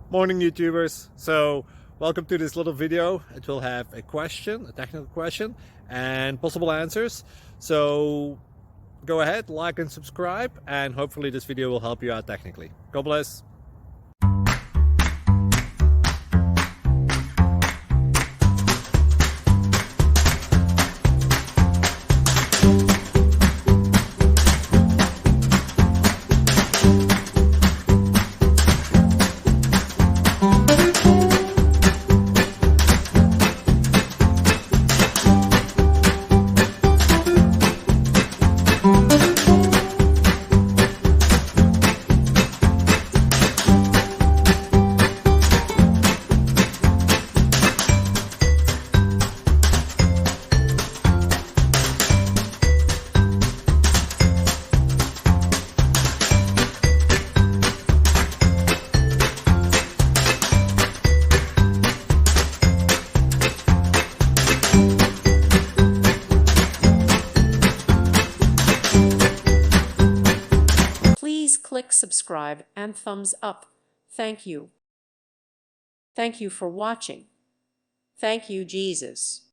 Morning YouTubers. So welcome to this little video. It will have a question, a technical question, and possible answers. So go ahead, like and subscribe, and hopefully this video will help you out technically. God bless. Please click subscribe and thumbs up. Thank you. Thank you for watching. Thank you, Jesus.